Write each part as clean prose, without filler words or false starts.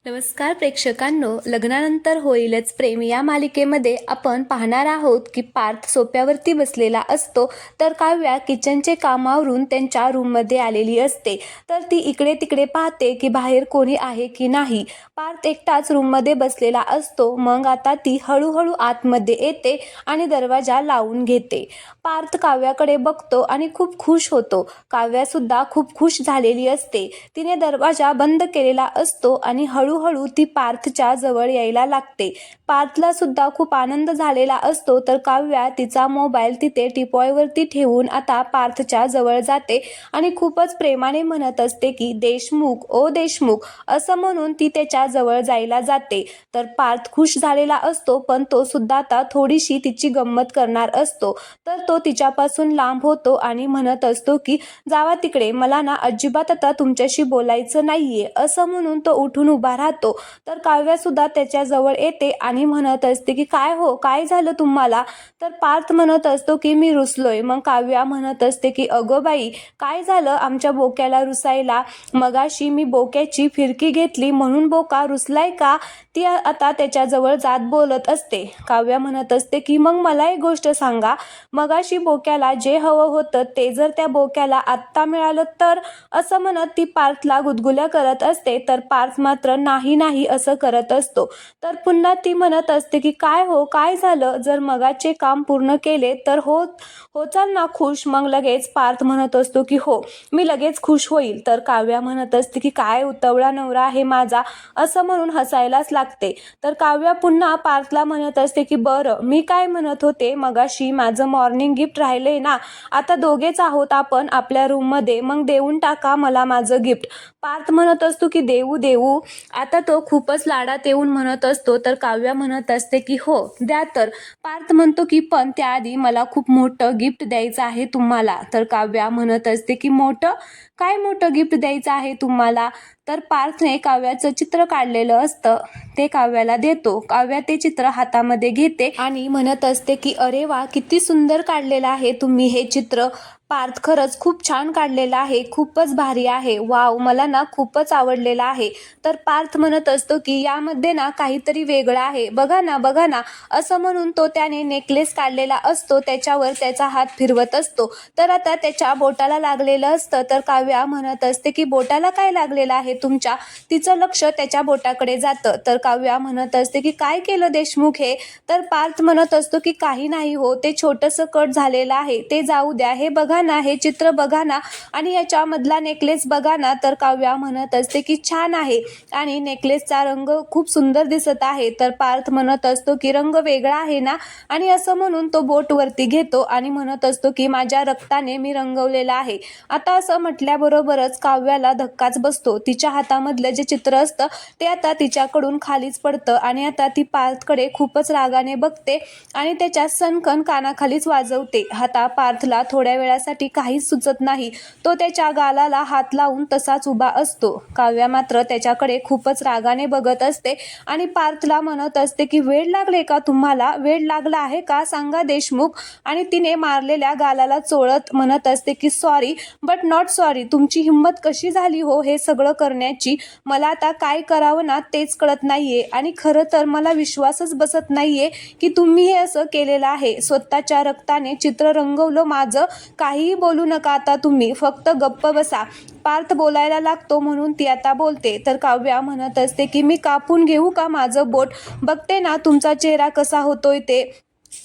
नमस्कार प्रेक्षकांनो, लग्नानंतर होईलच प्रेम या मालिकेमध्ये आपण पाहणार आहोत की पार्थ सोफ्यावरती बसलेला असतो तर काव्या किचनचे कामावरून त्यांच्या रूममध्ये आलेली असते. तर ती इकडे तिकडे पाहते की बाहेर कोणी आहे की नाही. पार्थ एकटाच रूममध्ये बसलेला असतो. मग आता ती हळूहळू आतमध्ये येते आणि दरवाजा लावून घेते. पार्थ काव्याकडे बघतो आणि खूप खुश होतो. काव्या सुद्धा खूप खुश झालेली असते. तिने दरवाजा बंद केलेला असतो आणि हळूहळू ती पार्थच्या जवळ यायला लागते. पार्थला सुद्धा खूप आनंद झालेला असतो. तर काव्या तिचा मोबाईल तिथे टिपॉयवरती ठेवून आता पार्थच्या जवळ जाते आणि खूपच प्रेमाने म्हणत असते की देशमुख ओ देशमुख असं म्हणून ती त्याच्या जवळ जायला जाते. तर पार्थ खुश झालेला असतो, पण तो सुद्धा आता थोडीशी तिची गंमत करणार असतो. तर तो तिच्यापासून लांब होतो आणि म्हणत असतो की जावा तिकडे, मला ना अजिबात आता तुमच्याशी बोलायचं नाहीये असं म्हणून तो उठून उभा राहतो. तर काव्या सुद्धा त्याच्या जवळ येते आणि म्हणत असते की काय हो, काय झालं तुम्हाला. तर पार्थ म्हणत असतो की मी रुसलोय. मग काव्या म्हणत असते की अगं बाई, काय झालं आमच्या बोक्याला रुसायला. मगाशी मी बोक्याची फिरकी घेतली म्हणून बोका रुसलाय का. ती आता त्याच्याजवळ जात बोलत असते. काव्या म्हणत असते की मग मला एक गोष्ट सांगा, मगाशी बोक्याला जे हवं होतं ते जर त्या बोक्याला आत्ता मिळालं तर, असं म्हणत ती पार्थला गुदगुल्या करत असते. तर पार्थ मात्र नाही नाही असं करत असतो. तर पुन्हा ती म्हणत असते की काय हो, काय झालं, जर मगाचे काम पूर्ण केले तर होचाल ना खुश. मग लगेच पार्थ म्हणत असतो की हो, मी लगेच खुश होईल. तर काव्या म्हणत असते की काय उतावळा नवरा आहे माझा असं म्हणून हसायलाच लागते. तर काव्या पुन्हा पार्थला म्हणत असते की बरं, मी काय म्हणत होते, मगाशी माझं मॉर्निंग गिफ्ट राहिलंय ना, आता दोघेच आहोत आपण आपल्या रूममध्ये, मग देऊन टाका मला माझं गिफ्ट. पार्थ म्हणत असतो की देऊ देऊ. आता तो खूपच लाडात येऊन म्हणत असतो. तर काव्या म्हणत असते की हो द्या. तर पार्थ म्हणतो की पण त्याआधी मला खूप मोठं गिफ्ट द्यायचं आहे तुम्हाला. तर काव्या म्हणत असते की मोठं काय, मोठं गिफ्ट द्यायचं आहे तुम्हाला. तर पार्थने काव्याचं चित्र काढलेलं असतं ते काव्याला देतो. काव्या ते चित्र हातामध्ये घेते आणि म्हणत असते की अरे वा, किती सुंदर काढलेलं आहे तुम्ही हे चित्र. पार्थ, खरंच खूप छान काढलेलं आहे, खूपच भारी आहे, वाव, मला ना खूपच आवडलेलं आहे. तर पार्थ म्हणत असतो की यामध्ये ना काहीतरी वेगळं आहे, बघा ना बघा ना असं म्हणून तो त्याने नेकलेस काढलेला असतो त्याच्यावर त्याचा हात फिरवत असतो. तर आता त्याच्या बोटाला लागलेलं असतं. तर काव्या म्हणत असते की बोटाला काय लागलेलं आहे तुमच्या. तिचं लक्ष त्याच्या बोटाकडे जातं. तर काव्या म्हणत असते की काय केलं देशमुख हे. तर पार्थ म्हणत असतो की काही नाही हो, ते छोटंसं कट झालेलं आहे, ते जाऊ द्या, हे बघा ना, हे चित्र बघा ना आणि याच्यामधला नेकलेस बघा ना. तर काव्या म्हणत असते की छान आहे आणि नेकलेसचा रंग खूप सुंदर दिसत आहे. तर पार्थ म्हणत असतो की रंग वेगळा आहे ना, आणि असं म्हणून तो बोट वरती घेतो आणि म्हणत असतो की माझ्या रक्ताने मी रंगवलेला आहे. आता असं म्हटल्याबरोबरच काव्याला धक्काच बसतो. तिच्या हातामधलं जे चित्र असतं ते आता तिच्याकडून खालीच पडतं आणि आता ती पार्थकडे खूपच रागाने बघते आणि त्याच्या सणकण कानाखालीच वाजवते. आता पार्थला थोड्या वेळासाठी काहीच सुचत नाही. तो त्याच्या गालाला हात लावून तसाच उभा असतो. काव्या मात्र त्याच्याकडे खूपच रागाने बघत असते आणि पार्थला म्हणत असते की वेळ लागले का तुम्हाला, वेळ लागला आहे का, सांगा देशमुख. आणि तिने मारलेल्या गालाला चोळत म्हणत असते की सॉरी बट नॉट सॉरी. तुमची हिंमत कशी झाली हो हे सगळं करण्याची. मला आता काय करावं ना तेच कळत नाहीये आणि खरं तर मला विश्वासच बसत नाहीये की तुम्ही हे असं केलेलं आहे. स्वतःच्या रक्ताने चित्र रंगवलं माझं. काहीही बोलू नका आता तुम्ही, फक्त गप्प बसा. पार्थ बोलायला लागतो म्हणून ती आता बोलते. तर काव्या म्हणत असते की मी कापून घेऊ का माझं बोट, बघते ना तुमचा चेहरा कसा होतोय ते.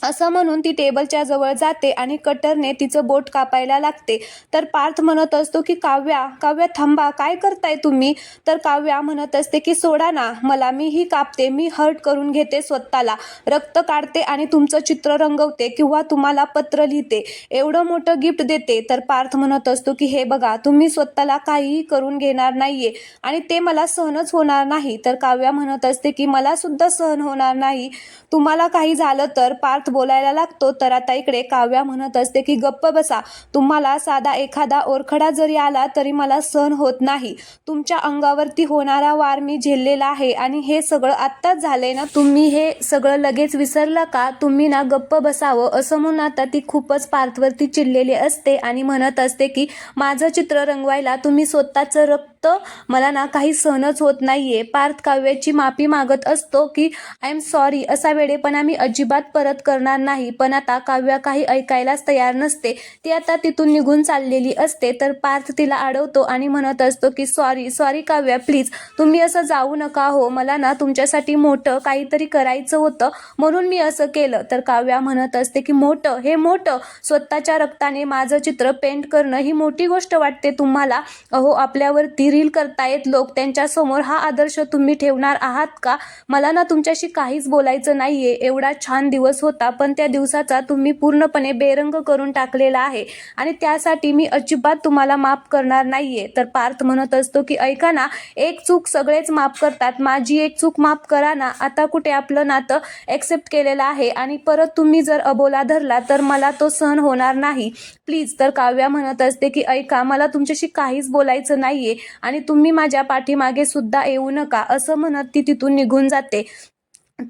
असं म्हणून ती टेबलच्या जवळ जाते आणि कटरने तिचं बोट कापायला लागते. तर पार्थ म्हणत असतो की काव्या काव्या थांबा, काय करताय तुम्ही. तर काव्या म्हणत असते की सोडा ना मला, मीही कापते, मी हर्ट करून घेते स्वतःला, रक्त काढते आणि तुमचं चित्र रंगवते किंवा तुम्हाला पत्र लिहिते, एवढं मोठं गिफ्ट देते. तर पार्थ म्हणत असतो की हे बघा, तुम्ही स्वतःला काहीही करून घेणार नाहीये आणि ते मला सहनच होणार नाही. तर काव्या म्हणत असते की मला सुद्धा सहन होणार नाही, तुम्हाला काही झालं तर. पार्थ बोलायला लागतो. तर आता इकडे काव्या म्हणत असते की गप्प बसा, तुम्हाला साधा एखादा ओरखडा जरी आला तरी मला सहन होत नाही. तुमच्या अंगावरती होणारा वार मी झेललेला आहे आणि हे सगळं आत्ताच झालंय ना, तुम्ही हे सगळं लगेच विसरला का, तुम्ही ना गप्प बसावं. असं म्हणून आता ती खूपच पार्थवरती चिडलेली असते आणि म्हणत असते की माझं चित्र रंगवायला तुम्ही स्वतःचं फक्त मला ना काही सहनच होत नाहीये. पार्थ काव्याची माफी मागत असतो की आय एम सॉरी, असा वेडेपणा मी अजिबात परत करणार नाही. पण आता काव्या काही ऐकायलाच तयार नसते. ती आता तिथून निघून चाललेली असते. तर पार्थ तिला अडवतो आणि म्हणत असतो की सॉरी सॉरी काव्या, प्लीज तुम्ही असं जाऊ नका हो. मला ना तुमच्यासाठी मोठं काहीतरी करायचं होतं म्हणून मी असं केलं. तर काव्या म्हणत असते की मोठं, हे मोठं स्वतःच्या रक्ताने माझं चित्र पेंट करणं ही मोठी गोष्ट वाटते तुम्हाला? अहो, आपल्यावरती रील करतायत लोक, त्यांच्यासमोर हा आदर्श तुम्ही ठेवणार आहात का? मला ना तुमच्याशी काहीच बोलायचं नाहीये. एवढा छान दिवस होता पण त्या दिवसाचा तुम्ही पूर्णपणे बेरंग करून टाकलेला आहे आणि त्यासाठी मी अजिबात तुम्हाला माफ करणार नाहीये. तर पार्थ म्हणत असतो की ऐका ना, एक चूक सगळेच माफ करतात, माझी एक चूक माफ करा ना. आता कुठे आपलं नातं ॲक्सेप्ट केलेलं आहे आणि परत तुम्ही जर अबोला धरला तर मला तो सहन होणार नाही, प्लीज. तर काव्या म्हणत असते की ऐका, मला तुमच्याशी काहीच बोलायचं नाहीये आणि तुम्ही माझ्या पाठीमागे सुद्धा येऊ नका, असं म्हणत ती तिथून निघून जाते.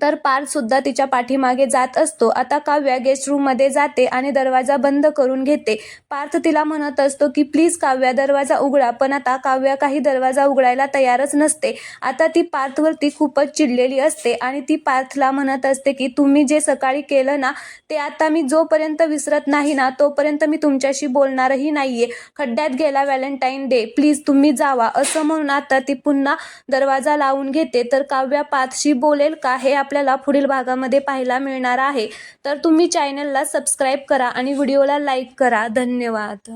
तर पार्थ सुद्धा तिच्या पाठीमागे जात असतो. आता काव्या गेस्ट रूममध्ये जाते आणि दरवाजा बंद करून घेते. पार्थ तिला म्हणत असतो की प्लीज काव्या, दरवाजा उघडा. पण आता काव्या काही दरवाजा उघडायला तयारच नसते. आता ती पार्थवरती खूपच चिडलेली असते आणि ती पार्थला म्हणत असते की तुम्ही जे सकाळी केलं ना, ते आता मी जोपर्यंत विसरत नाही ना तोपर्यंत मी तुमच्याशी बोलणारही नाहीये. खड्ड्यात गेला व्हॅलेंटाईन डे, प्लीज तुम्ही जावा, असं म्हणून आता ती पुन्हा दरवाजा लावून घेते. तर काव्या पार्थशी बोलेल का, हे आपल्याला पुढील भागामध्ये पाहायला मिळणार आहे. तर तुम्ही चॅनलला सबस्क्राईब करा आणि व्हिडिओला लाईक करा. धन्यवाद.